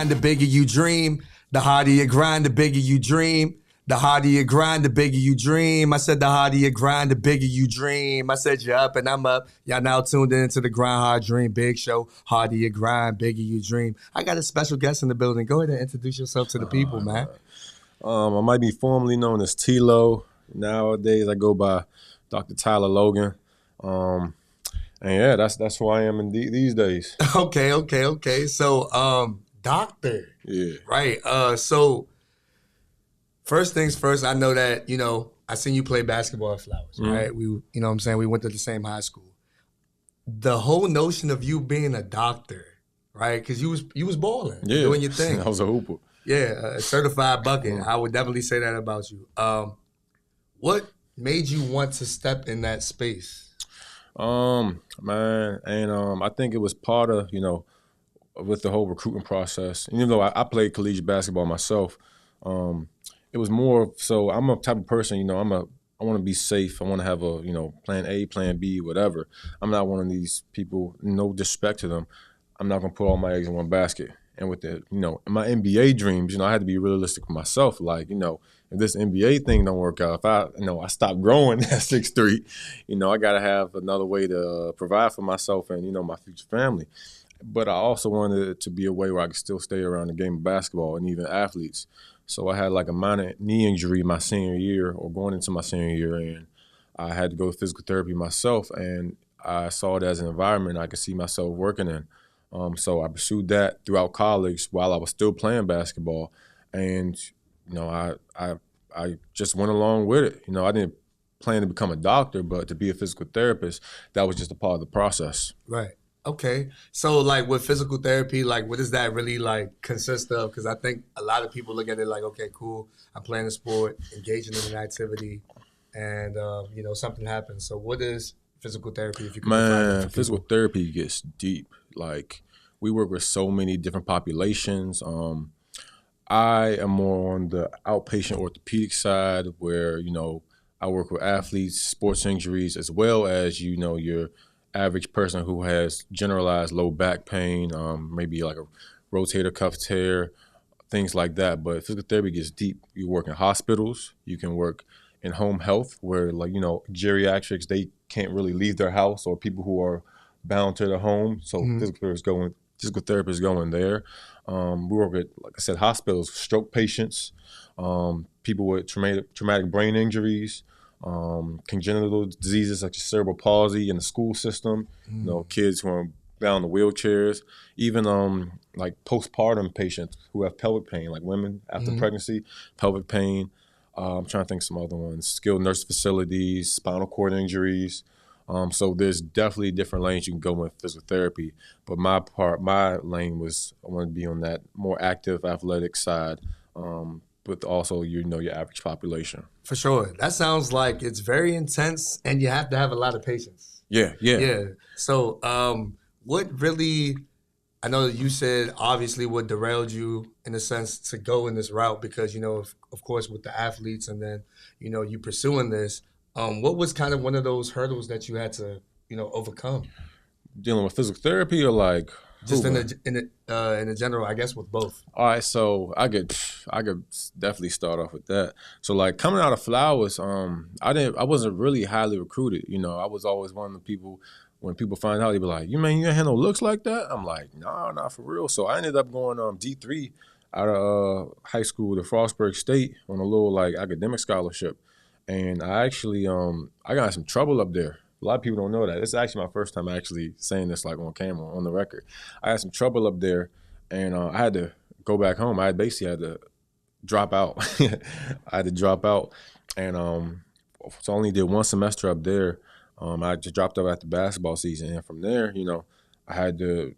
grind, the bigger you dream. The harder you grind, the bigger you dream. The harder you grind, the bigger you dream. I said the harder you grind, the bigger you dream. I said you're up and I'm up. Y'all now tuned into the Grind Hard Dream Big Show. Harder you grind, bigger you dream. I got a special guest in the building. Go ahead and introduce yourself to the people, man. I might be formerly known as T-Lo. Nowadays, I go by Dr. Tyler Logan. And yeah, that's who I am in these days. Okay. So, doctor. Yeah. Right. So, first things first, I know that, I seen you play basketball at Flowers, right? We, what I'm saying? We went to the same high school. The whole notion of you being a doctor, right? Because you was balling, doing your thing. I was a hooper. Yeah, a certified bucket. I would definitely say that about you. What made you want to step in that space? Man, and I think it was part of, with the whole recruiting process. And even though I played collegiate basketball myself, it was more so I'm a type of person, I want to be safe. I want to have a, plan A, plan B, whatever. I'm not one of these people, no disrespect to them. I'm not going to put all my eggs in one basket. And with the, my NBA dreams, I had to be realistic with myself. Like, if this NBA thing don't work out, if I stop growing at 6'3", I got to have another way to provide for myself and, my future family. But I also wanted it to be a way where I could still stay around the game of basketball and even athletes. So I had like a minor knee injury my senior year or going into my senior year, and I had to go to physical therapy myself, and I saw it as an environment I could see myself working in. So I pursued that throughout college while I was still playing basketball, and I just went along with it. I didn't plan to become a doctor, but to be a physical therapist, that was just a part of the process. Right. Okay. So like with physical therapy, like what does that really like consist of? Because I think a lot of people look at it like, okay, cool, I'm playing a sport, engaging in an activity, and something happens. So what is physical therapy, if you could define it for physical people? therapy gets deep. Like, we work with so many different populations. I am more on the outpatient orthopedic side where, I work with athletes, sports injuries, as well as, your average person who has generalized low back pain, maybe like a rotator cuff tear, things like that. But physical therapy gets deep. You work in hospitals. You can work in home health where, like, geriatrics, they can't really leave their house, or people who are bound to their home. So physical therapists go in there. We work at, like I said, hospitals, stroke patients, people with traumatic brain injuries, congenital diseases such as cerebral palsy in the school system, kids who are bound to wheelchairs, even like postpartum patients who have pelvic pain, like women after pregnancy, pelvic pain. I'm trying to think of some other ones, skilled nurse facilities, spinal cord injuries. So there's definitely different lanes you can go with physical therapy. But my lane was, I want to be on that more active athletic side, but also, your average population. For sure. That sounds like it's very intense and you have to have a lot of patience. Yeah. So what really, I know that you said obviously what derailed you in a sense to go in this route because, of course with the athletes and then, you pursuing this, what was kind of one of those hurdles that you had to, overcome? Dealing with physical therapy or like just in the general, I guess, with both. All right, so I could definitely start off with that. So like coming out of Flowers, I wasn't really highly recruited. I was always one of the people, when people find out, they be like, you ain't had no looks like that? I'm like, nah, not for real. So I ended up going D3 out of high school to Frostburg State on a little like academic scholarship. And I actually I got in some trouble up there. A lot of people don't know that. It's actually my first time actually saying this like on camera, on the record. I had some trouble up there, and I had to go back home. I basically had to drop out. I had to drop out, and so I only did one semester up there. I just dropped out after basketball season, and from there, I had to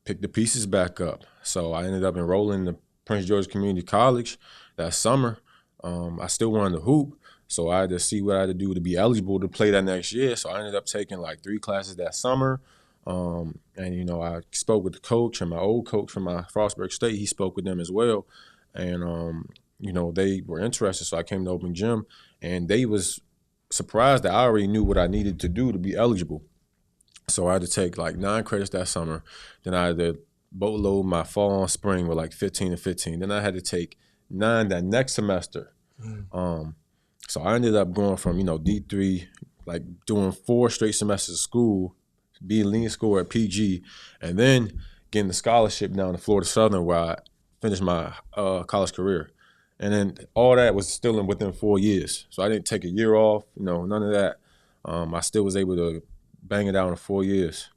pick the pieces back up. So I ended up enrolling in the Prince George Community College that summer. I still wanted to hoop. So I had to see what I had to do to be eligible to play that next year. So I ended up taking like 3 classes that summer. And, I spoke with the coach and my old coach from my Frostburg State. He spoke with them as well. And, they were interested. So I came to Open Gym, and they was surprised that I already knew what I needed to do to be eligible. So I had to take like 9 credits that summer. Then I had to boatload my fall and spring with like 15 and 15. Then I had to take 9 that next semester. So I ended up going from, D3, like doing 4 straight semesters of school, being lean score at PG, and then getting the scholarship down to Florida Southern where I finished my college career. And then all that was still within 4 years. So I didn't take a year off, none of that. I still was able to bang it out in 4 years.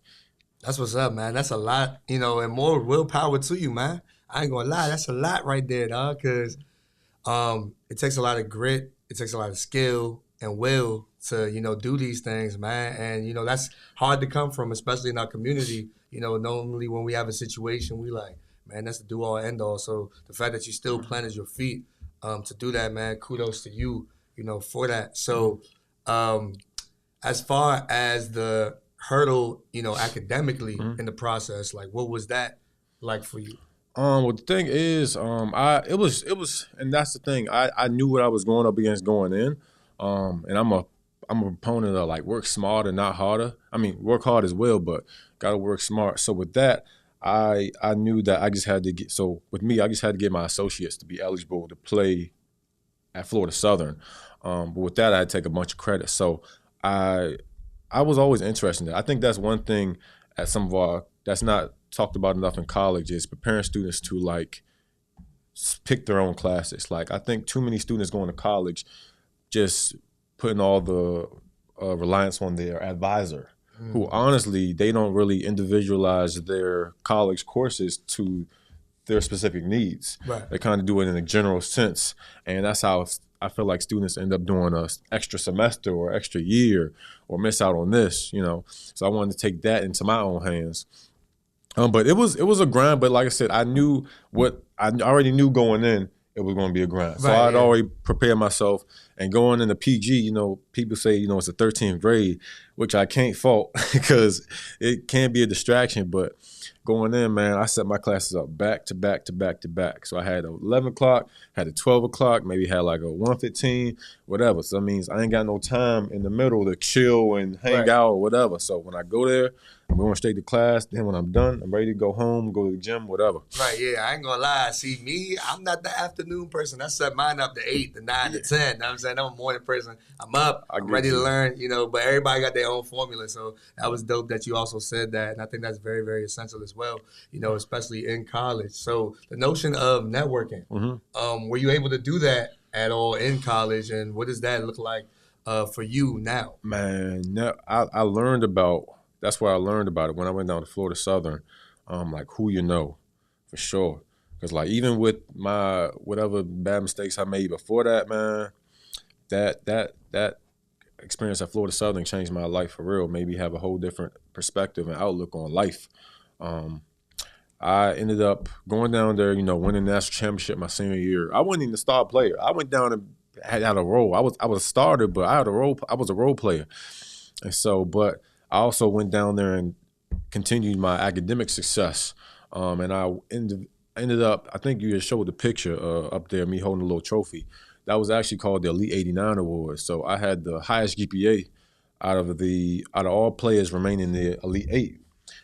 That's what's up, man. That's a lot, and more willpower to you, man. I ain't gonna lie, that's a lot right there, dog, because it takes a lot of grit, it takes a lot of skill and will to, do these things, man. And, that's hard to come from, especially in our community. Normally when we have a situation, we like, man, that's the do-all, end-all. So the fact that you still planted your feet to do that, man, kudos to you, for that. So as far as the hurdle, academically in the process, like what was that like for you? Well, the thing is, it was, and that's the thing. I knew what I was going up against going in, and I'm a proponent of like work smarter, not harder. I mean, work hard as well, but gotta work smart. So with that, I knew that I just had to get. So with me, I just had to get my associates to be eligible to play at Florida Southern. But with that, I had to take a bunch of credit. So I was always interested in that. I think that's one thing at some of our that's not talked about enough in college is preparing students to like pick their own classes. Like I think too many students going to college just putting all the reliance on their advisor, who honestly they don't really individualize their college courses to their specific needs. Right. They kind of do it in a general sense, and that's how I feel like students end up doing a extra semester or extra year or miss out on this, So I wanted to take that into my own hands. But it was a grind. But like I said, I knew what I already knew going in. It was going to be a grind. So I'd already prepared myself. And going into PG, people say, it's the 13th grade, which I can't fault because it can be a distraction. But going in, man, I set my classes up back to back to back to back. So I had 11 o'clock, had a 12 o'clock, maybe had like a 1:15, whatever. So that means I ain't got no time in the middle to chill and hang out or whatever. So when I go there, I'm going straight to class. Then when I'm done, I'm ready to go home, go to the gym, whatever. Right, yeah, I ain't gonna lie. See, me, I'm not the afternoon person. I set mine up to 8, to 9, to 10. You know what I'm saying? I'm a morning person. I'm up, I'm ready to learn, but everybody got their own formula. So that was dope that you also said that. And I think that's very, very essential as well, especially in college. So the notion of networking, were you able to do that at all in college? And what does that look like for you now? Man, I learned about, that's where I learned about it when I went down to Florida Southern, like who you know, for sure. Because like even with my whatever bad mistakes I made before that, man, that experience at Florida Southern changed my life for real. Maybe have a whole different perspective and outlook on life. I ended up going down there, winning the national championship my senior year. I wasn't even a star player. I went down and had a role. I was a starter, but I was a role player. And so, but I also went down there and continued my academic success. And I ended up, I think you just showed the picture up there, me holding a little trophy. That was actually called the Elite 89 Award. So I had the highest GPA out of all players remaining in the Elite 8.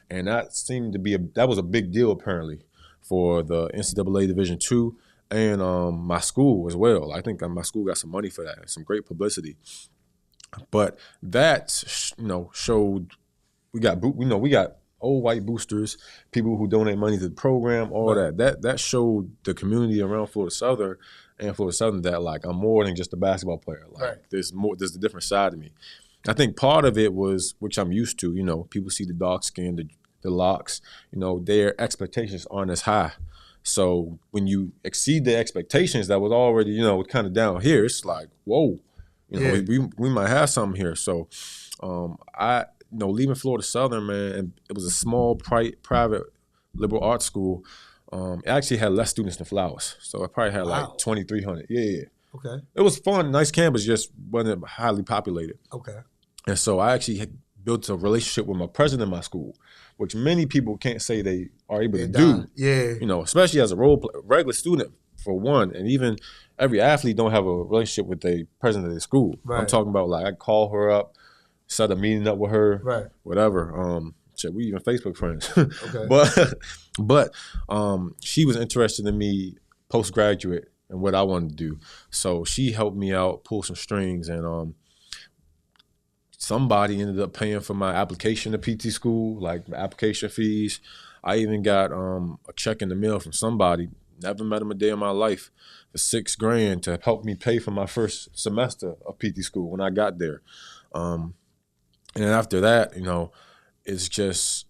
And that seemed to be that was a big deal apparently for the NCAA Division II and my school as well. I think my school got some money for that, some great publicity. But that, showed we got old white boosters, people who donate money to the program, all that. That showed the community around Florida Southern and Florida Southern that like I'm more than just a basketball player. Like there's a different side of me. I think part of it was, which I'm used to, people see the dark skin, the locks, their expectations aren't as high. So when you exceed the expectations that was already, kind of down here, it's like, whoa, we might have something here. So leaving Florida Southern, man, and it was a small private liberal arts school. It actually had less students than Flowers. So it probably had like 2,300. Yeah. Okay. It was fun, nice campus, just wasn't highly populated. Okay. And so I actually had built a relationship with my president of my school, which many people can't say they are able to do. Yeah. Especially as a regular student, for one, and even every athlete don't have a relationship with the president of the school. Right. I'm talking about like I call her up, set a meeting up with her, whatever. Shit, we even Facebook friends. Okay. but she was interested in me postgraduate and what I wanted to do. So she helped me out, pull some strings, and somebody ended up paying for my application to PT school, like application fees. I even got a check in the mail from somebody, never met him a day in my life, for $6,000 to help me pay for my first semester of PT school when I got there. And then after that, it's just,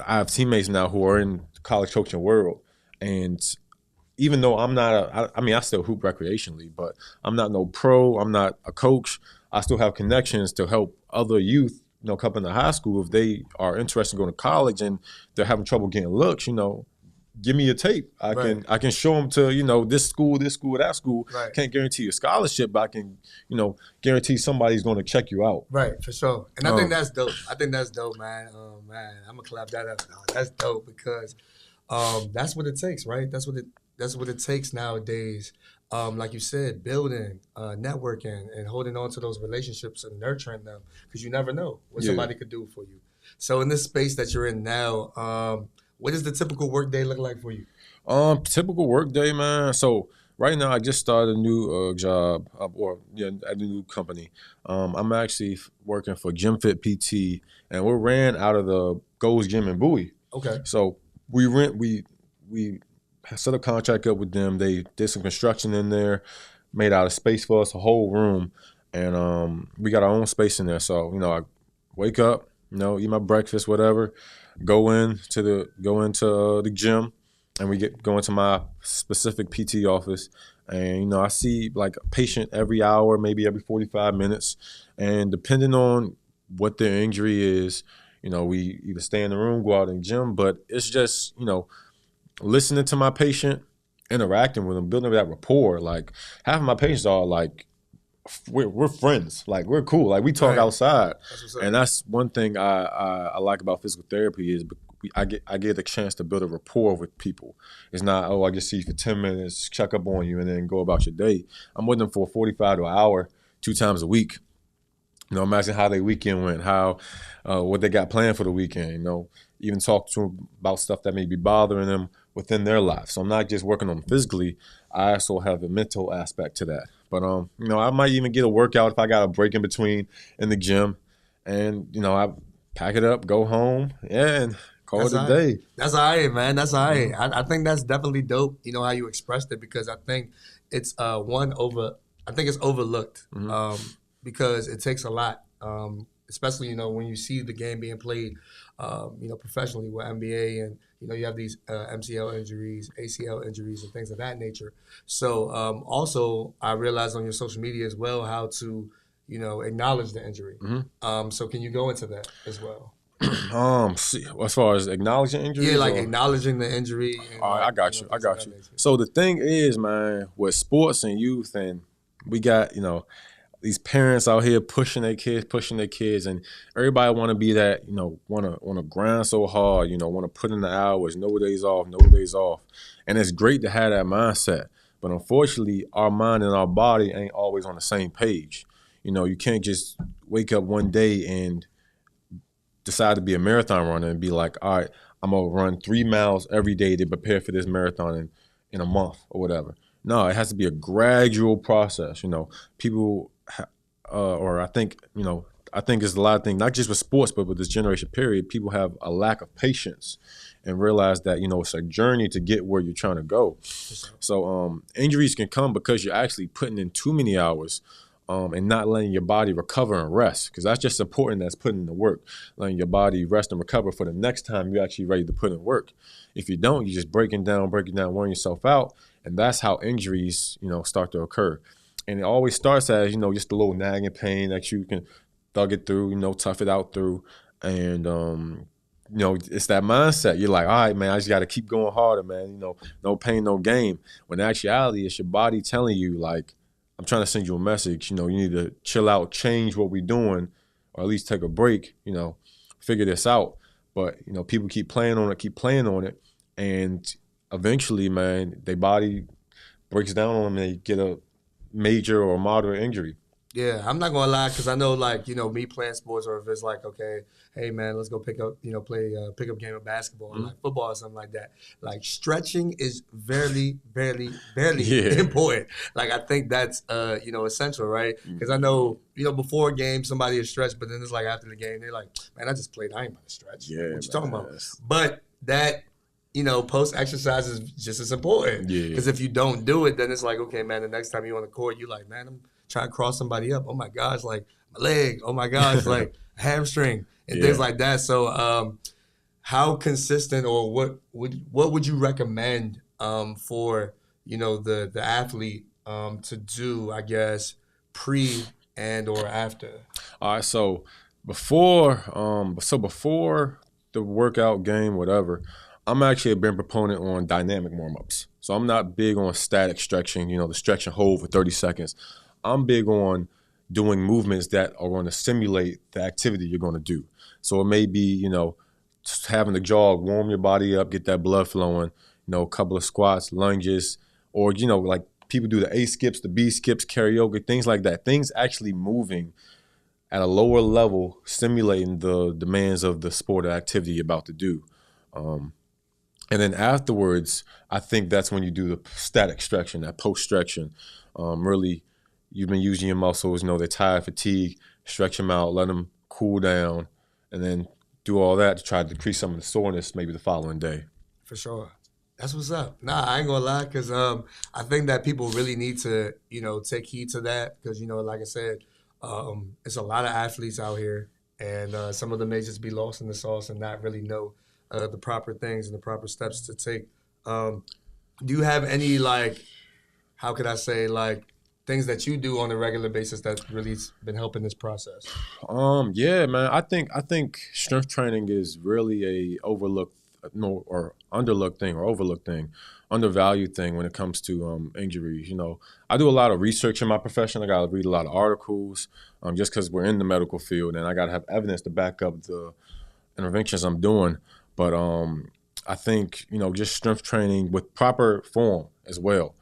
I have teammates now who are in the college coaching world, and even though I'm not I still hoop recreationally, but I'm not no pro, I'm not a coach. I still have connections to help other youth, come into high school if they are interested in going to college and they're having trouble getting looks, give me a tape. I can show them to, this school, that school. Right. Can't guarantee you a scholarship, but I can, guarantee somebody's going to check you out. Right, for sure. And I think that's dope. Man. Man, I'm gonna clap that up. That's dope because that's what it takes, right? That's what it takes nowadays. Like you said, building, networking, and holding on to those relationships and nurturing them, because you never know what somebody could do for you. So in this space that you're in now, what does the typical work day look like for you? Typical work day, man. So right now, I just started a new job, at a new company. I'm actually working for Gym Fit PT, and we're ran out of the Gold's Gym in Bowie. Okay. So we set a contract up with them. They did some construction in there, made out of space for us, a whole room, and we got our own space in there. So I wake up, eat my breakfast, whatever, go into the gym, and we go into my specific PT office, and I see like a patient every hour, maybe every 45 minutes, and depending on what their injury is, we either stay in the room, go out in the gym, but it's just listening to my patient, interacting with them, building that rapport. Like half of my patients are like, we're friends. Like we're cool. Like we talk outside, and that's one thing I like about physical therapy is I get the chance to build a rapport with people. It's not, I just see you for 10 minutes, check up on you, and then go about your day. I'm with them for 45 to an hour, 2 times a week. Imagine how their weekend went, what they got planned for the weekend. Even talk to them about stuff that may be bothering them within their life. So I'm not just working on them physically. I also have a mental aspect to that. But I might even get a workout if I got a break in between in the gym, and I pack it up, go home, and call it a day. That's all right, man. That's all right. I think that's definitely dope. How you expressed it, because I think it's I think it's overlooked. Because it takes a lot, especially, when you see the game being played, professionally with NBA, and, you have these MCL injuries, ACL injuries, and things of that nature. So also, I realized on your social media as well how to, acknowledge the injury. So can you go into that as well? As far as acknowledging injuries? Yeah, like acknowledging the injury. And all right, I got you. So the thing is, man, with sports and youth, and we got, these parents out here pushing their kids, and everybody want to be that, want to grind so hard, want to put in the hours, no days off. And it's great to have that mindset. But unfortunately, our mind and our body ain't always on the same page. You can't just wake up one day and decide to be a marathon runner and be like, all right, I'm going to run 3 miles every day to prepare for this marathon in a month or whatever. No, it has to be a gradual process. People, or I think it's a lot of things, not just with sports, but with this generation period, people have a lack of patience and realize that, it's a journey to get where you're trying to go. So injuries can come because you're actually putting in too many hours and not letting your body recover and rest, because that's just important as putting in the work, letting your body rest and recover for the next time you're actually ready to put in work. If you don't, you're just breaking down, wearing yourself out, and that's how injuries, start to occur. And it always starts as, just a little nagging pain that you can thug it through, tough it out through. And, it's that mindset. You're like, all right, man, I just got to keep going harder, man. No pain, no gain. When in actuality, it's your body telling you, like, I'm trying to send you a message. You need to chill out, change what we're doing, or at least take a break, figure this out. But, people keep playing on it. And eventually, man, their body breaks down on them and they get a major or moderate injury. Yeah, I'm not gonna lie, because I know, like, me playing sports, or if it's like, okay, hey man, let's go pick up, play pick up game of basketball, or Mhm. like football or something like that. Like stretching is very, very, very Yeah. important. Like I think that's essential, right? Because I know, before a game somebody is stretched, but then it's like after the game they're like, man, I just played, I ain't about to stretch. Like, Yeah, what you talking man. about? But that. Post exercise is just as important, Yeah. because if you don't do it, then it's like, okay, man, the next time you on the court, you like, man, I'm trying to cross somebody up. Oh my gosh, like my leg. Oh my gosh, like hamstring and things Yeah. like that. So, how consistent, or what would you recommend for the athlete to do? I guess pre and or after. All right, so before the workout, game, whatever, I'm actually a big proponent on dynamic warm-ups. So I'm not big on static stretching, the stretch and hold for 30 seconds. I'm big on doing movements that are going to simulate the activity you're going to do. So it may be, just having to jog, warm your body up, get that blood flowing, a couple of squats, lunges, or, like people do the A skips, the B skips, karaoke, things like that. Things actually moving at a lower level, simulating the demands of the sport or activity you're about to do. Um, and then afterwards, I think that's when you do the static stretching, that post stretching. Really, you've been using your muscles, they're tired, fatigue, stretch them out, let them cool down, and then do all that to try to decrease some of the soreness maybe the following day. For sure. That's what's up. Nah, I ain't gonna lie, because I think that people really need to, take heed to that, because like I said, it's a lot of athletes out here, and some of them may just be lost in the sauce and not really know the proper things and the proper steps to take. Um, do you have any, like, how could I say, like, things that you do on a regular basis that really's been helping this process? Yeah, man. I think strength training is really a overlooked, no, or underlooked thing, or overlooked thing, undervalued thing when it comes to injuries. I do a lot of research in my profession. I got to read a lot of articles, just because we're in the medical field, and I got to have evidence to back up the interventions I'm doing. But I think just strength training with proper form as well,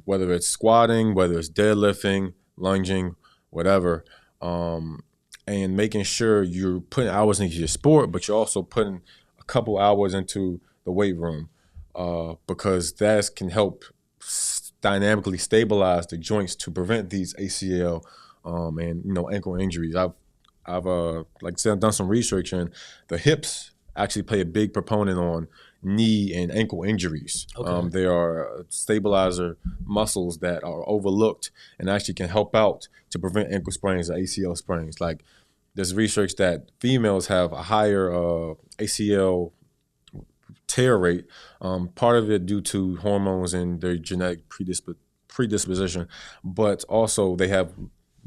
whether it's squatting, whether it's deadlifting, lunging, whatever, um, and making sure you're putting hours into your sport, but you're also putting a couple hours into the weight room, because that can help dynamically stabilize the joints to prevent these ACL and ankle injuries. I've like I said, I've done some research, and the hips actually play a big proponent on knee and ankle injuries. Okay. They are stabilizer muscles that are overlooked and actually can help out to prevent ankle sprains and ACL sprains. Like there's research that females have a higher ACL tear rate, part of it due to hormones and their genetic predisposition, but also they have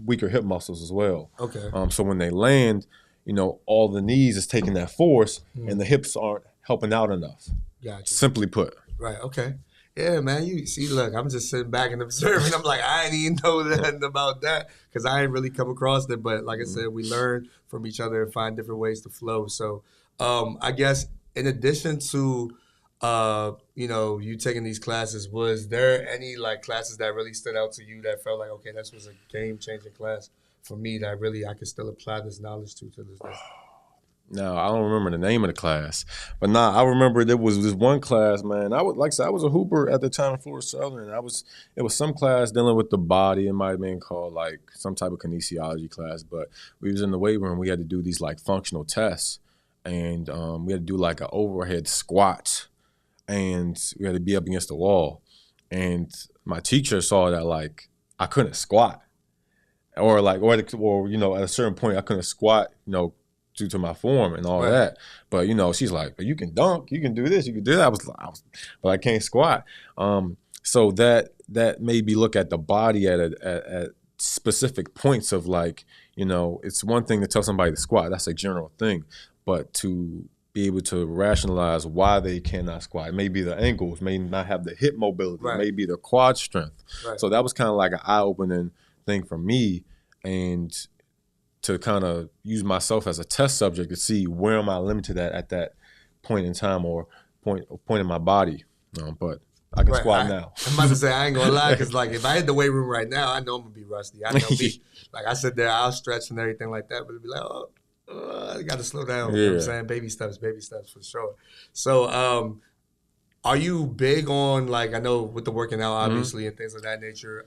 weaker hip muscles as well. Okay. So when they land, all the knees is taking that force, and the hips aren't helping out enough. Gotcha. Simply put. Right. Okay. Yeah, man. You see, look, I'm just sitting back and observing. I'm like, I didn't even know that about that, because I ain't really come across it. But like I said, we learn from each other and find different ways to flow. So, I guess in addition to, you taking these classes, was there any like classes that really stood out to you that felt like, okay, this was a game changing class for me that really I could still apply this knowledge to this day? Now I don't remember the name of the class, but I remember there was this one class, man. I would like I said, I was a hooper at the time in Florida Southern. It was some class dealing with the body. It might have been called like some type of kinesiology class, but we was in the weight room. We had to do these like functional tests, and we had to do like an overhead squat, and we had to be up against the wall. And my teacher saw that like I couldn't squat, or at a certain point I couldn't squat, due to my form and all Right. that. But she's like, you can dunk, you can do this, you can do that. But I can't squat. So that made me look at the body at specific points of like, it's one thing to tell somebody to squat, that's a general thing, but to be able to rationalize why they cannot squat. It may be the ankles, may not have the hip mobility, Right. may be the quad strength. Right. So that was kind of like an eye-opening thing for me, and to kind of use myself as a test subject to see where am I limited at that point in time or point in my body. But I can Right. squat now. I'm about to say I ain't gonna lie, because like if I hit the weight room right now, I know I'm gonna be rusty. I know me. Like I sit there, I'll stretch and everything like that, but it'd be like, I got to slow down. You know what I'm Yeah. saying? Baby steps for sure. So, are you big on like I know with the working out obviously and things of that nature?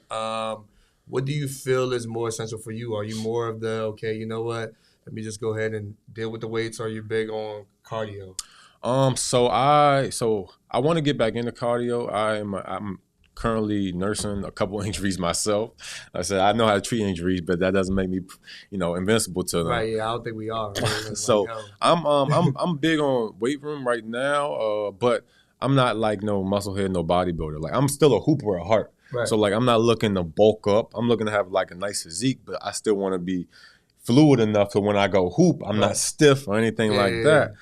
What do you feel is more essential for you? Are you more of the okay, you know what? Let me just go ahead and deal with the weights. Or are you big on cardio? So I want to get back into cardio. I'm currently nursing a couple injuries myself. I said I know how to treat injuries, but that doesn't make me, invincible to them. Right? Yeah, I don't think we are. Right? It's So like, yo. I'm big on weight room right now, but I'm not like no musclehead, no bodybuilder. Like I'm still a hooper at heart. Right. So like I'm not looking to bulk up. I'm looking to have like a nice physique, but I still want to be fluid enough to when I go hoop, I'm not stiff or anything like that.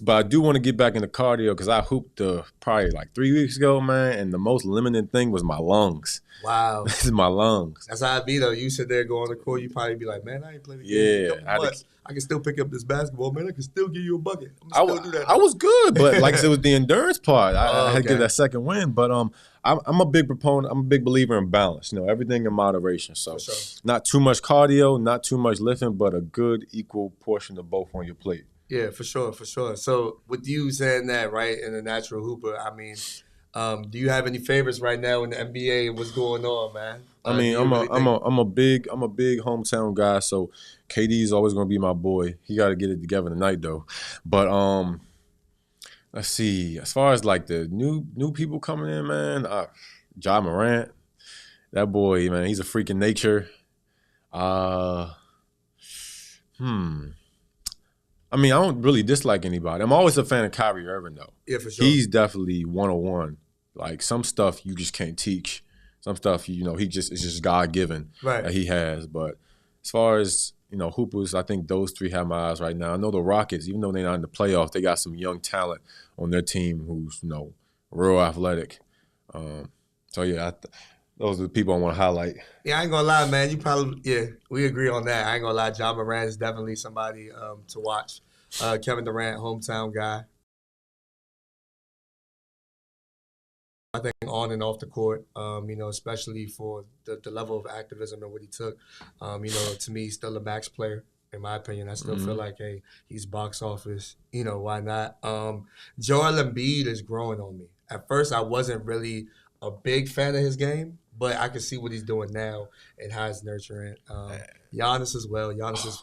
But I do want to get back into cardio because I hooped probably like 3 weeks ago, man, and the most limiting thing was my lungs. Wow. This is my lungs. That's how it be though. You sit there go on the court, you probably be like, man, I ain't playing the game in a couple months. I can still pick up this basketball, man. I can still give you a bucket. I'm still do that. I was good, but like I said, it was the endurance part. I had to get that second win. But I'm a big proponent. I'm a big believer in balance. Everything in moderation. So not too much cardio, not too much lifting, but a good equal portion of both on your plate. Yeah, for sure. So with you saying that, right, in a natural hooper, I mean, do you have any favorites right now in the NBA? What's going on, man? I mean, I'm a big hometown guy, so KD is always gonna be my boy. He got to get it together tonight, though. But let's see. As far as like the new people coming in, man, Ja Morant, that boy, man, he's a freak in nature. I mean, I don't really dislike anybody. I'm always a fan of Kyrie Irving, though. Yeah, for sure. He's definitely 101. Like some stuff you just can't teach. Some stuff it's just God given that he has. But as far as hoopers, I think those three have my eyes right now. I know the Rockets, even though they're not in the playoffs, they got some young talent on their team who's real athletic. So yeah, those are the people I want to highlight. Yeah, I ain't gonna lie, man. We agree on that. I ain't gonna lie. Ja Morant is definitely somebody to watch. Kevin Durant, hometown guy. I think on and off the court, especially for the level of activism and what he took, to me, he's still a max player, in my opinion. I still feel like, hey, he's box office. Why not? Joel Embiid is growing on me. At first, I wasn't really a big fan of his game, but I can see what he's doing now and how he's nurturing. Giannis as well. Giannis is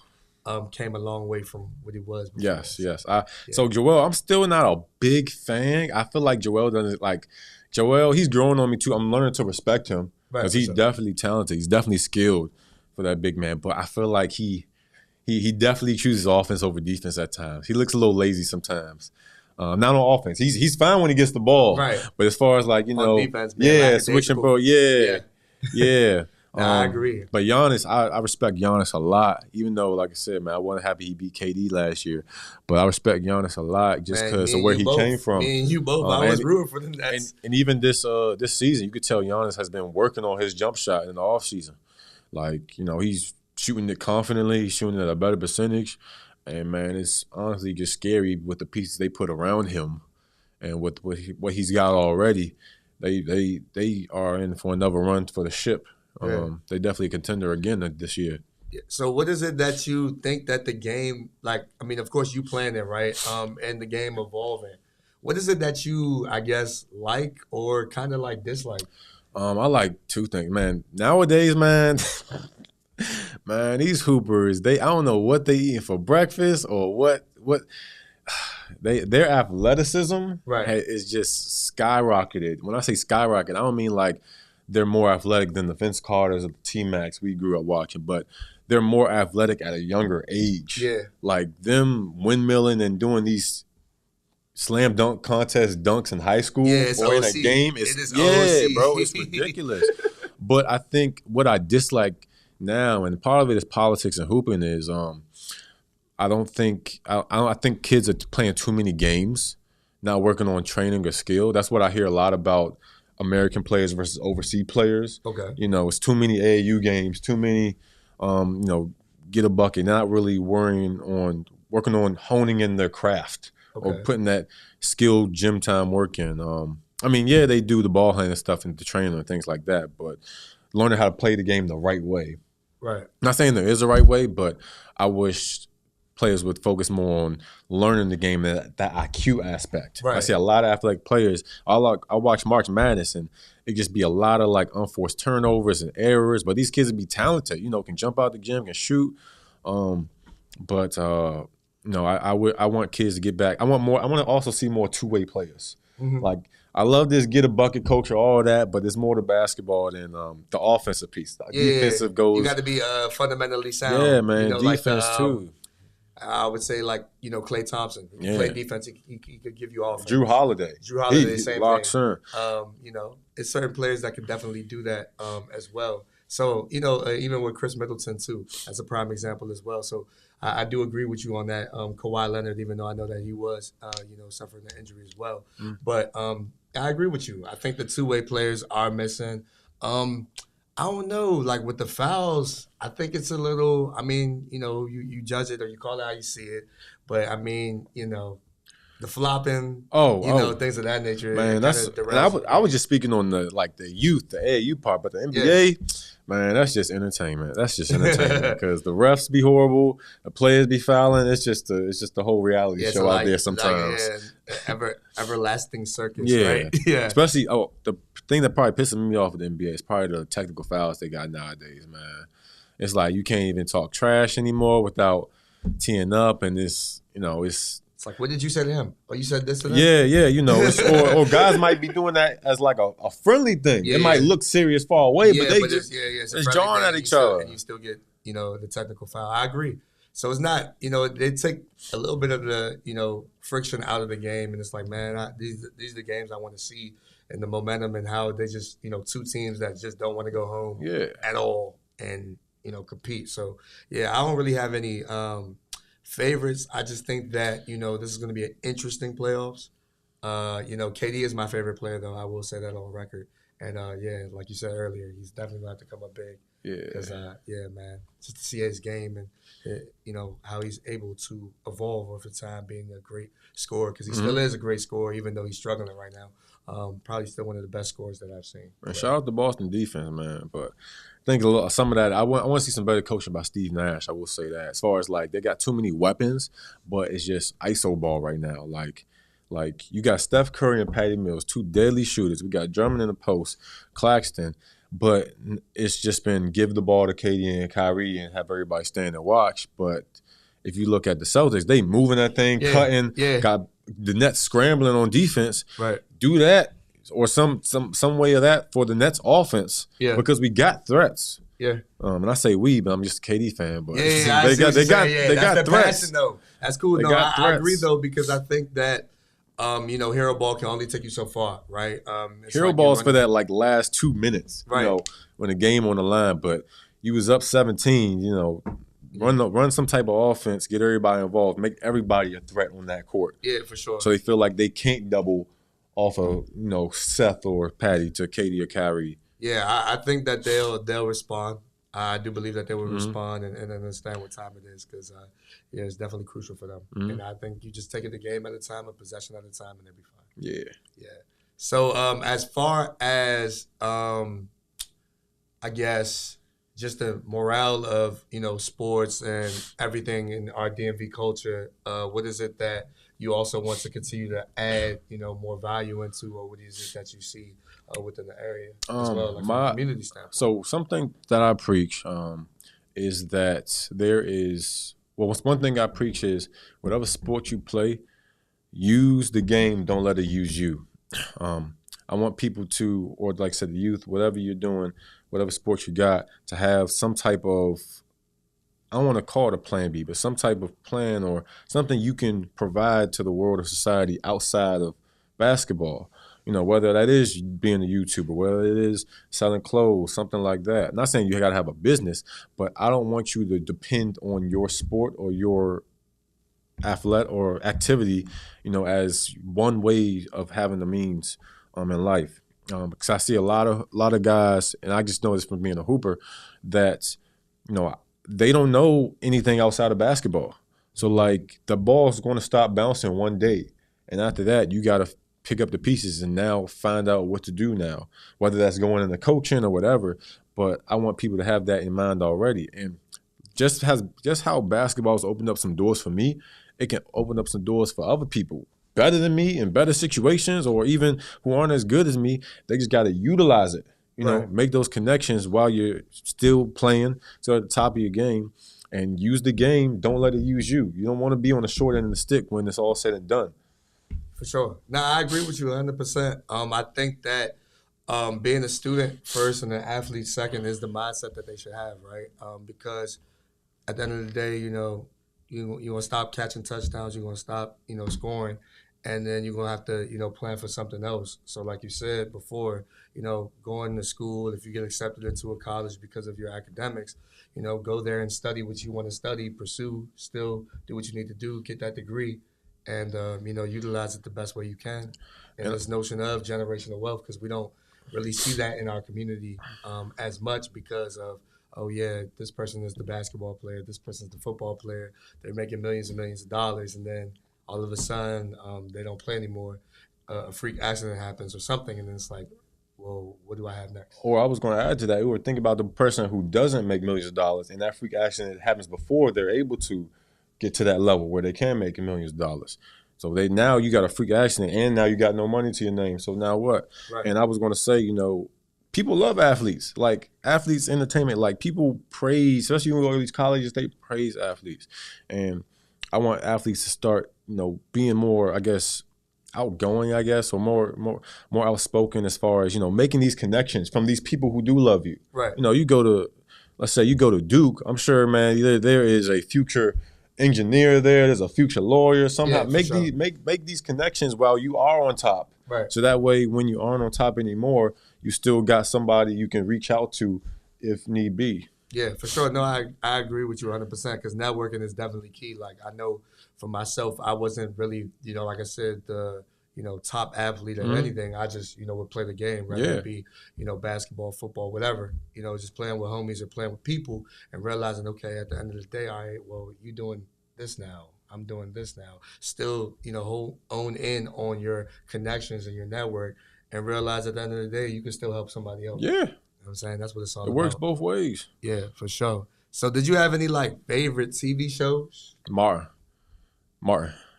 came a long way from what he was before. Yes. So Joel, I'm still not a big fan. I feel like Joel doesn't like Joel. He's growing on me too. I'm learning to respect him because he's definitely talented. He's definitely skilled for that big man. But I feel like he definitely chooses offense over defense at times. He looks a little lazy sometimes. Not on offense. He's fine when he gets the ball. Right. But as far as like on defense, switching, bro. Yeah. I agree. But Giannis, I respect Giannis a lot. Even though, like I said, man, I wasn't happy he beat KD last year. But I respect Giannis a lot just because of where he came from. Me and you both. I was rooting for the Nets. And even this season, you could tell Giannis has been working on his jump shot in the offseason. Like, he's shooting it confidently. He's shooting it at a better percentage. And, man, it's honestly just scary with the pieces they put around him and with what he's got already. They are in for another run for the ship. They definitely a contender again this year. So what is it that you think that the game, of course you playing it, right? And the game evolving. What is it that you, I guess, like or kind of like dislike? I like two things, man. Nowadays, man, these hoopers, I don't know what they eating for breakfast or what their athleticism is just skyrocketed. When I say skyrocket, I don't mean like they're more athletic than the Vince Carters or the T-Macs we grew up watching, but they're more athletic at a younger age. Yeah. Like them windmilling and doing these slam dunk contest dunks in high school or in a game. Bro, it's ridiculous. But I think what I dislike now, and part of it is politics and hooping, is I think kids are playing too many games, not working on training or skill. That's what I hear a lot about American players versus overseas players. Okay. It's too many AAU games, too many, get a bucket, not really working on honing in their craft or putting that skilled gym time work in. I mean, yeah, they do the ball handling stuff and the training and things like that, but learning how to play the game the right way. Right. Not saying there is a right way, but I wish players would focus more on learning the game, that IQ aspect. Right. I see a lot of athletic players. I watch March Madness, and it just be a lot of like unforced turnovers and errors. But these kids would be talented, can jump out the gym, can shoot. But I want kids to get back. I want more. I want to also see more two-way players. Mm-hmm. Like, I love this get a bucket culture, all that, but there's more to basketball than the offensive piece. The defensive goes. You got to be fundamentally sound. Yeah, man. Defense like too. I would say Klay Thompson. He play defense. He could give you offense. Drew Holiday, same locks thing. In. It's certain players that can definitely do that as well. So even with Chris Middleton too, as a prime example as well. So I do agree with you on that. Kawhi Leonard, even though I know that he was suffering an injury as well, but I agree with you. I think the two-way players are missing. I don't know, like with the fouls, I think it's a little, I mean, you judge it or you call it how you see it. But I mean, the flopping, things of that nature. Man, I was just speaking on the youth, the AAU part, but the NBA, man, that's just entertainment. That's just entertainment because the refs be horrible, the players be fouling. It's just the whole reality show out there sometimes. Everlasting circus, yeah. right? Yeah. Especially, the thing that probably pisses me off with the NBA is probably the technical fouls they got nowadays, man. It's like you can't even talk trash anymore without teeing up, and it's like, what did you say to him? Oh, you said this to him? Yeah, or guys might be doing that as like a friendly thing. It might look serious far away, but they it's jawing at each other. And you still get, the technical foul. I agree. So it's not, they take a little bit of the, friction out of the game. And it's like, man, these are the games I want to see, and the momentum and how they just, two teams that just don't want to go home at all and, compete. So, yeah, I don't really have any favorites. I just think that, this is going to be an interesting playoffs. KD is my favorite player, though. I will say that on record. And, like you said earlier, he's definitely going to have to come up big. Yeah. Because, man, just to see his game and, how he's able to evolve over time being a great scorer, because he still is a great scorer, even though he's struggling right now. Probably still one of the best scorers that I've seen. Man, shout out to Boston defense, man. But I think some of that, I want to see some better coaching by Steve Nash, I will say that. As far as, they got too many weapons, but it's just ISO ball right now. Like you got Steph Curry and Patty Mills, two deadly shooters. We got Drummond in the post, Claxton. But it's just been give the ball to KD and Kyrie and have everybody stand and watch. But if you look at the Celtics, they moving that thing, cutting, got the Nets scrambling on defense. Right. Do that or some way of that for the Nets offense. Yeah. Because we got threats. Yeah. And I say we, but I'm just a KD fan. But they got threats. Passion, though. That's cool. No, I agree though, because I think that hero ball can only take you so far, right? Hero ball's for that last 2 minutes, right. When the game on the line. But you was up 17, run some type of offense, get everybody involved, make everybody a threat on that court. Yeah, for sure. So they feel like they can't double off of Seth or Patty to Katie or Kyrie. Yeah, I think that they'll respond. I do believe that they will respond and understand what time it is, because it's definitely crucial for them. And I think you just take it a game at a time, a possession at a time, and they'll be fine. Yeah. Yeah. So as far as I guess just the morale of sports and everything in our DMV culture, what is it that you also want to continue to add more value into, or what is it that you see within the area as well, from a community standpoint? So something that I preach is that there is, one thing I preach is whatever sport you play, use the game, don't let it use you. I want people to, or like I said, the youth, whatever you're doing, whatever sport you got, to have some type of, I don't want to call it a plan B, but some type of plan or something you can provide to the world of society outside of basketball. Whether that is being a YouTuber, whether it is selling clothes, something like that. I'm not saying you got to have a business, but I don't want you to depend on your sport or your athlete or activity, as one way of having the means in life. Because I see a lot of guys, and I just know this from being a hooper, that they don't know anything outside of basketball. So the ball's going to stop bouncing one day, and after that, you got to pick up the pieces and now find out what to do now, whether that's going into coaching or whatever. But I want people to have that in mind already. And just how basketball's opened up some doors for me, it can open up some doors for other people better than me in better situations, or even who aren't as good as me. They just got to utilize it, make those connections while you're still playing, so at the top of your game, and use the game. Don't let it use you. You don't want to be on the short end of the stick when it's all said and done. For sure. No, I agree with you 100%. I think that being a student first and an athlete second is the mindset that they should have, right? Because at the end of the day, you're going to stop catching touchdowns, you're going to stop, scoring, and then you're going to have to, plan for something else. So like you said before, going to school, if you get accepted into a college because of your academics, go there and study what you want to study, pursue, still do what you need to do, get that degree, and, utilize it the best way you can. And this notion of generational wealth, because we don't really see that in our community as much because of, oh, yeah, this person is the basketball player, this person is the football player, they're making millions and millions of dollars, and then all of a sudden they don't play anymore, a freak accident happens or something, and then it's like, well, what do I have next? Or I was going to add to that, we were thinking about the person who doesn't make millions of dollars, and that freak accident happens before they're able to get to that level where they can make millions of dollars. So now you got a freak accident, and now you got no money to your name. So now what? Right. And I was going to say, people love athletes. Like, athletes entertainment. Like, people praise, especially when we go to these colleges, they praise athletes. And I want athletes to start, being more, I guess, outgoing, I guess, or more outspoken as far as, making these connections from these people who do love you. Right. You go to, let's say you go to Duke, I'm sure, man, there is a future engineer there's a future lawyer. Somehow make these connections while you are on top. Right. So that way, when you aren't on top anymore, you still got somebody you can reach out to if need be. Yeah, for sure. No, I agree with you 100% because networking is definitely key. Like, I know for myself, I wasn't really, like I said, the top athlete or anything. I just, would play the game, whether it be, basketball, football, whatever, just playing with homies or playing with people and realizing, okay, at the end of the day, all right, well, you doing this now. I'm doing this now. Still, own in on your connections and your network and realize at the end of the day, you can still help somebody else. Yeah. You know what I'm saying? That's what it's all about. It works both ways. Yeah, for sure. So did you have any, favorite TV shows? Martin.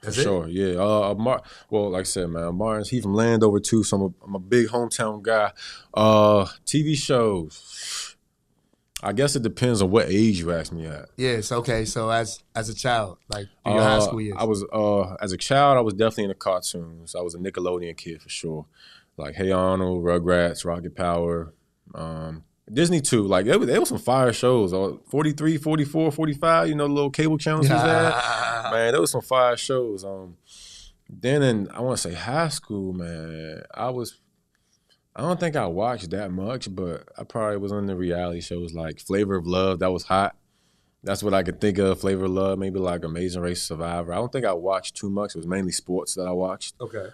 For sure, yeah. Well, like I said, man, Martin's, he from Landover too, so I'm a big hometown guy. TV shows, I guess it depends on what age you ask me at. Yes, okay. So as a child, your high school years. I was as a child, I was definitely into cartoons. I was a Nickelodeon kid for sure, like Hey Arnold, Rugrats, Rocket Power, Disney too. Like there was some fire shows. 43, 44, 45. The little cable channels we had. Man, there was some fire shows. Then in, I want to say high school, man, I don't think I watched that much, but I probably was on the reality shows like Flavor of Love. That was hot. That's what I could think of, Flavor of Love, maybe like Amazing Race, Survivor. I don't think I watched too much. It was mainly sports that I watched. Okay.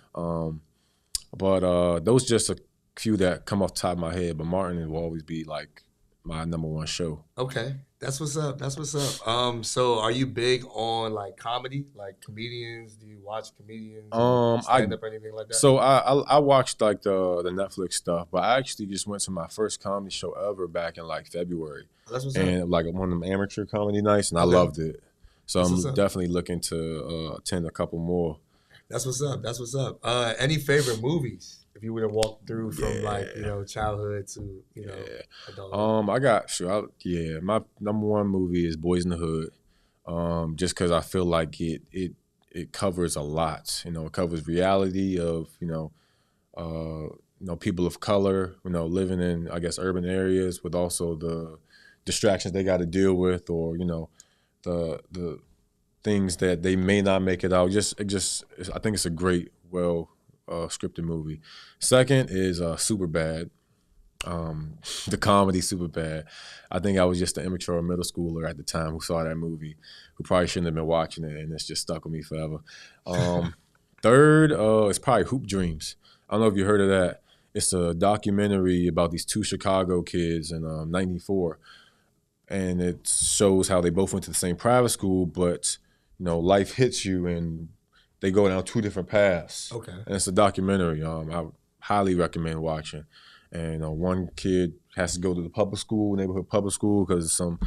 But those just a few that come off the top of my head. But Martin will always be like my number one show. Okay. That's what's up. So are you big on comedy, like comedians? Do you watch comedians? Stand up or anything like that? So I watched the Netflix stuff, but I actually just went to my first comedy show ever back in February. That's what's and up. One of them amateur comedy nights, and I loved it. So I'm definitely looking to attend a couple more. That's what's up. Any favorite movies? If you were to walk through from childhood to adulthood. My number one movie is Boys in the Hood. Just because I feel like it covers a lot. It covers reality of people of color, living in, I guess, urban areas with also the distractions they got to deal with, or the things that they may not make it out. I think it's a great, scripted movie. Second is Superbad. The comedy Superbad. I think I was just an immature middle schooler at the time who saw that movie, who probably shouldn't have been watching it, and it's just stuck with me forever. Third is probably Hoop Dreams. I don't know if you heard of that. It's a documentary about these two Chicago kids in '94, and it shows how they both went to the same private school, but life hits you and they go down two different paths. Okay. And it's a documentary. I highly recommend watching. And one kid has to go to the public school, neighborhood public school, because of some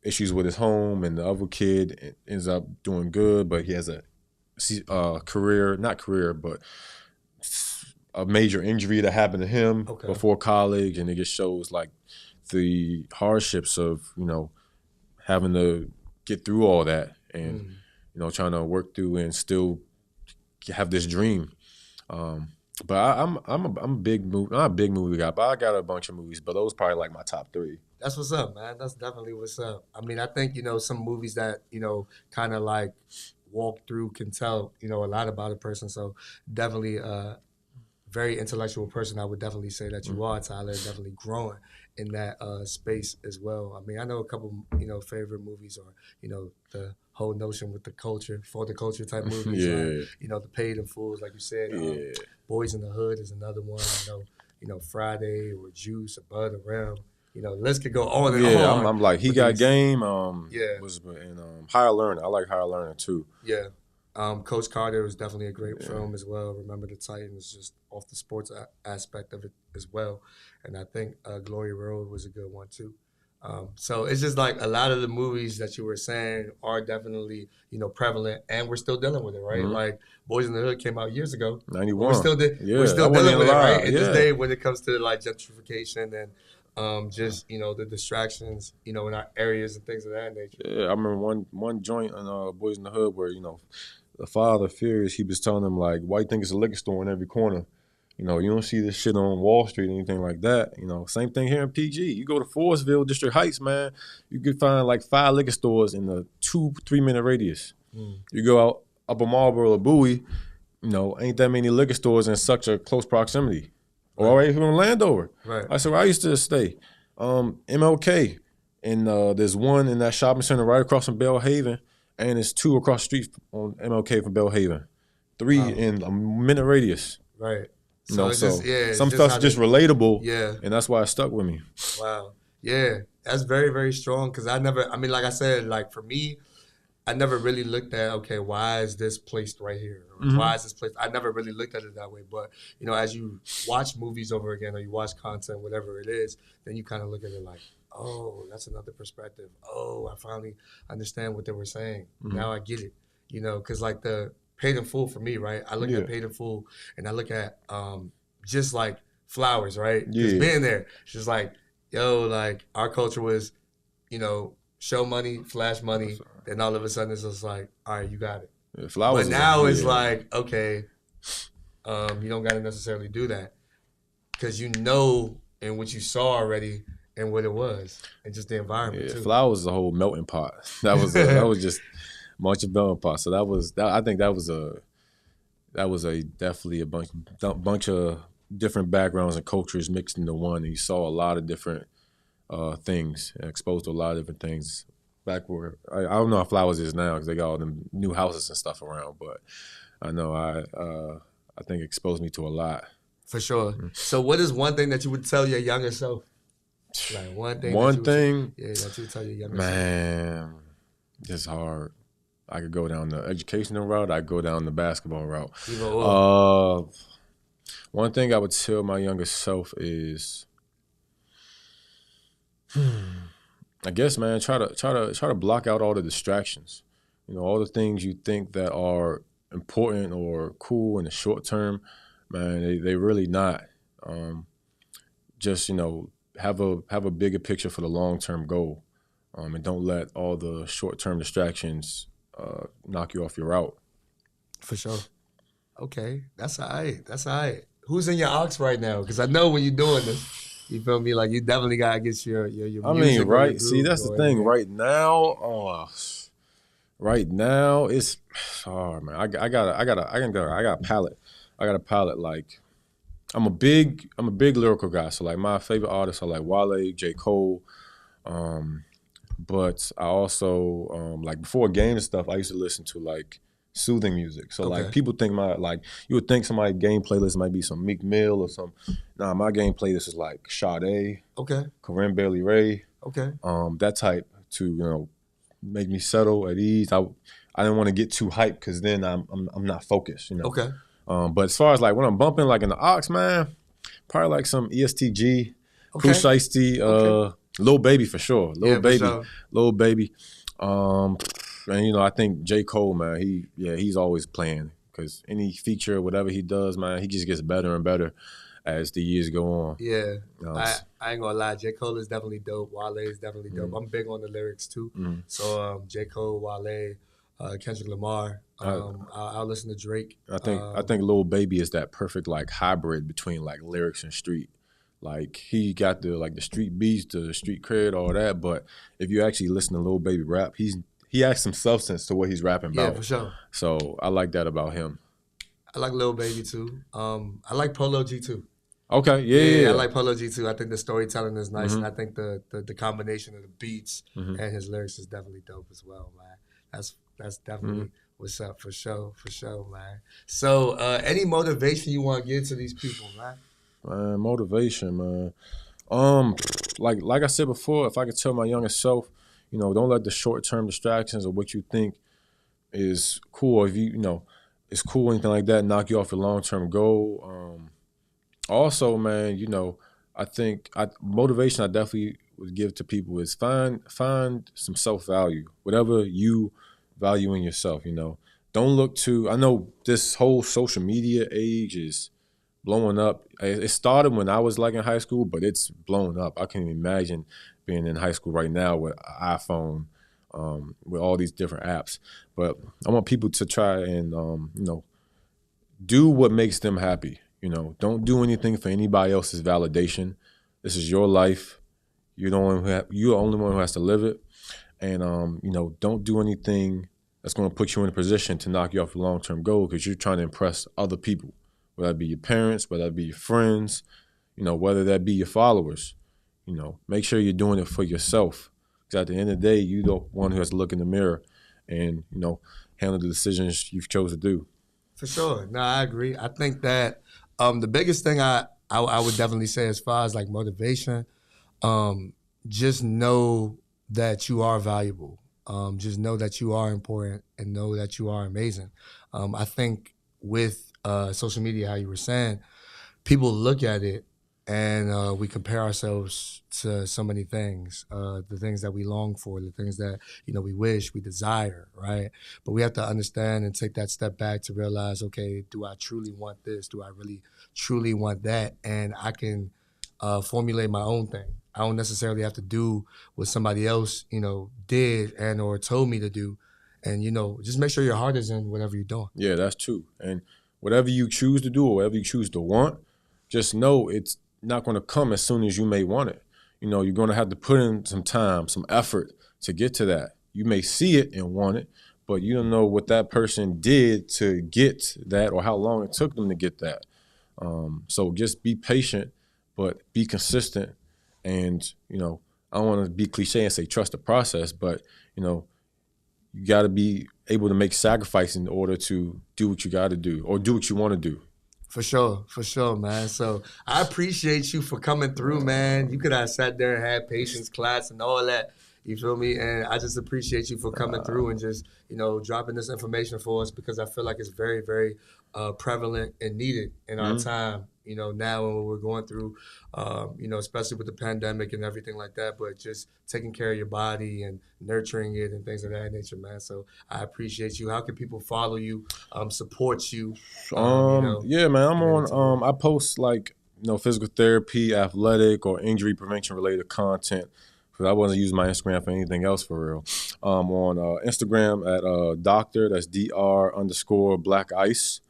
issues with his home, and the other kid ends up doing good, but he has a but a major injury that happened to him before college, and it just shows like the hardships of having to get through all that, and trying to work through and still have this dream. But I'm a big movie, not a big movie guy, but I got a bunch of movies, but those probably like my top 3. That's what's up, man. That's definitely what's up. I mean, I think, some movies that, kind of like walk through can tell, a lot about a person. So definitely a very intellectual person. I would definitely say that you are, Tyler, definitely growing in that space as well. I mean, I know a couple, favorite movies, or, the whole notion with the culture, for the culture type movies. Like, The Paid in Fools, like you said. Boys in the Hood is another one. Friday, or Juice, or Bud, or Ram. The list could go on and on. I'm like, He Got Game. Was in Higher Learning. I like Higher Learning too. Yeah. Coach Carter was definitely a great film as well. Remember the Titans, just off the sports aspect of it as well. And I think Glory Road was a good one too. So it's just like a lot of the movies that you were saying are definitely, prevalent, and we're still dealing with it, right? Like Boys in the Hood came out years ago. 91. We're still dealing with it, right? In this day, when it comes to like gentrification and just the distractions, in our areas and things of that nature. Yeah, I remember one joint on Boys in the Hood where the father Furious, he was telling them like, why you think it's a liquor store in every corner? You don't see this shit on Wall Street or anything like that. Same thing here in PG. You go to Forestville, District Heights, man, you could find like 5 liquor stores in a 2-3 minute radius. You go out up a Marlboro or Bowie, ain't that many liquor stores in such a close proximity. Or right here in Landover. Right. I said, where I used to stay, MLK, and there's one in that shopping center right across from Bellhaven, and there's 2 across the street on MLK from Bellhaven. 3 in a minute radius. Right. Some stuff's just relatable. Yeah. And that's why it stuck with me. Wow. Yeah. That's very, very strong, because like I said, like for me, I never really looked at, okay, why is this placed right here? Or why is this placed? I never really looked at it that way. But, as you watch movies over again, or you watch content, whatever it is, then you kind of look at it like, oh, that's another perspective. Oh, I finally understand what they were saying. Now I get it. Because like the Paid in Full for me, right? I look at Paid in Full, and I look at just like Flowers, right? Just being there. It's just like, yo, like our culture was, show money, flash money. Then all of a sudden it's just like, all right, you got it. Yeah, Flowers. But now it's like, okay, you don't got to necessarily do that, because and what you saw already and what it was, and just the environment too. Flowers is a whole melting pot. That was just a bunch of melting pot. So I think that was definitely a bunch of different backgrounds and cultures mixed into one, and you saw a lot of different things, exposed to a lot of different things. Back where I don't know how Flowers is now, because they got all them new houses and stuff around, but I know I think it exposed me to a lot. For sure. So what is one thing that you would tell your younger self? Like one thing that you would tell your younger self. Man, it's hard. I could go down the educational route. I could go down the basketball route. One thing I would tell my younger self is, I guess, man, try to block out all the distractions. All the things you think that are important or cool in the short term, man, they really not. Just have a bigger picture for the long term goal, and don't let all the short term distractions knock you off your route. For sure. Okay, that's all right. Who's in your aux right now? Because I know when you're doing this, you feel me? Like you definitely gotta get your music. I mean, right? See, that's the thing. Right now, it's hard, man. I got a palette. I got a palette. Like, I'm a big lyrical guy. So like my favorite artists are like Wale, J. Cole. But I also like before game and stuff, I used to listen to like soothing music. So like people think you would think somebody's game playlist might be some Meek Mill or some. Nah, my game playlist is like Sade, Corinne Bailey Rae, that type to make me settle at ease. I I didn't want to get too hyped because then I'm not focused, you know. Okay. But as far as like when I'm bumping like in the aux, man, probably like some ESTG, Okay. Pooh Shiesty, Lil Baby for sure. Lil Baby. And you know, I think J. Cole, man, he's always playing because any feature, whatever he does, man, he just gets better and better as the years go on. Yeah, I ain't gonna lie. J. Cole is definitely dope. Wale is definitely dope. I'm big on the lyrics too. So J. Cole, Wale, Kendrick Lamar. I'll listen to Drake. I think Lil Baby is that perfect like hybrid between like lyrics and street. Like he got the street beats, the street cred, all that. But if you actually listen to Lil Baby rap, he has some substance to what he's rapping about. Yeah, for sure. So I like that about him. I like Lil Baby too. I like Polo G too. Okay, yeah. I like Polo G too. I think the storytelling is nice, and I think the combination of the beats and his lyrics is definitely dope as well, man. That's definitely what's up for sure, man. So, any motivation you want to give to these people, man? Motivation, man. Like I said before, if I could tell my younger self, you know, don't let the short-term distractions or what you think is cool, or if you know, it's cool, anything like that, knock you off your long-term goal. Also, man, you know, I think motivation I definitely would give to people is find some self-value, whatever you value in yourself, you know. Don't look to, I know this whole social media age is blowing up. It started when I was like in high school, but it's blown up. I can't imagine being in high school right now with an iPhone, with all these different apps. But I want people to try and, you know, do what makes them happy. You know, don't do anything for anybody else's validation. This is your life. You're the only one who has to live it. And, you know, don't do anything that's going to put you in a position to knock you off your long-term goal because you're trying to impress other people. Whether that be your parents, whether that be your friends, you know, whether that be your followers, you know, make sure you're doing it for yourself. Because at the end of the day, you're the one who has to look in the mirror and, you know, handle the decisions you've chose to do. For sure. No, I agree. I think that the biggest thing I would definitely say as far as like motivation, just know that you are valuable. Just know that you are important and know that you are amazing. I think with social media, how you were saying, people look at it and we compare ourselves to so many things, the things that we long for, the things that, you know, we wish, we desire, right? But we have to understand and take that step back to realize, okay, do I truly want this? Do I really truly want that? And I can formulate my own thing. I don't necessarily have to do what somebody else, you know, did and or told me to do. And, you know, just make sure your heart is in whatever you're doing. Yeah, that's true. And whatever you choose to do or whatever you choose to want, just know it's not going to come as soon as you may want it. You know, you're going to have to put in some time, some effort to get to that. You may see it and want it, but you don't know what that person did to get that or how long it took them to get that. So just be patient, but be consistent. And, you know, I don't want to be cliche and say trust the process, but, you know, you got to be able to make sacrifices in order to do what you got to do or do what you want to do. For sure, man. So I appreciate you for coming through, man. You could have sat there and had patience class and all that. You feel me? And I just appreciate you for coming through and just, you know, dropping this information for us because I feel like it's very, very prevalent and needed in our time, you know, now when we're going through, you know, especially with the pandemic and everything like that, but just taking care of your body and nurturing it and things of that nature, man. So I appreciate you. How can people follow you, support you? You know, yeah, man, I'm on, I post like, you know, physical therapy, athletic or injury prevention related content. Because I wasn't using my Instagram for anything else for real. On Instagram at doctor, that's Dr_Black Ice.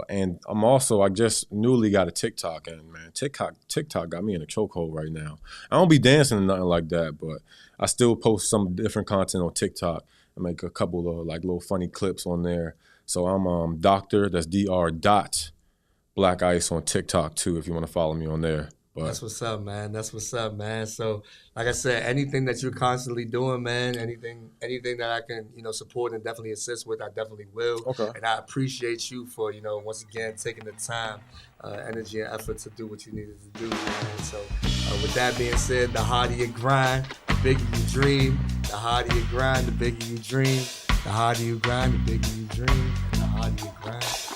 And I'm also, I just newly got a TikTok, and man, TikTok got me in a chokehold right now. I don't be dancing or nothing like that, but I still post some different content on TikTok. I make a couple of like little funny clips on there. So I'm Doctor, that's Dr.Black Ice on TikTok too, if you want to follow me on there. But that's what's up, man. That's what's up, man. So, like I said, anything that you're constantly doing, man, anything that I can, you know, support and definitely assist with, I definitely will. Okay. And I appreciate you for, you know, once again, taking the time, energy, and effort to do what you needed to do, man. So, with that being said, the harder you grind, the bigger you dream. The harder you grind, the bigger you dream. The harder you grind, the bigger you dream. And the harder you grind.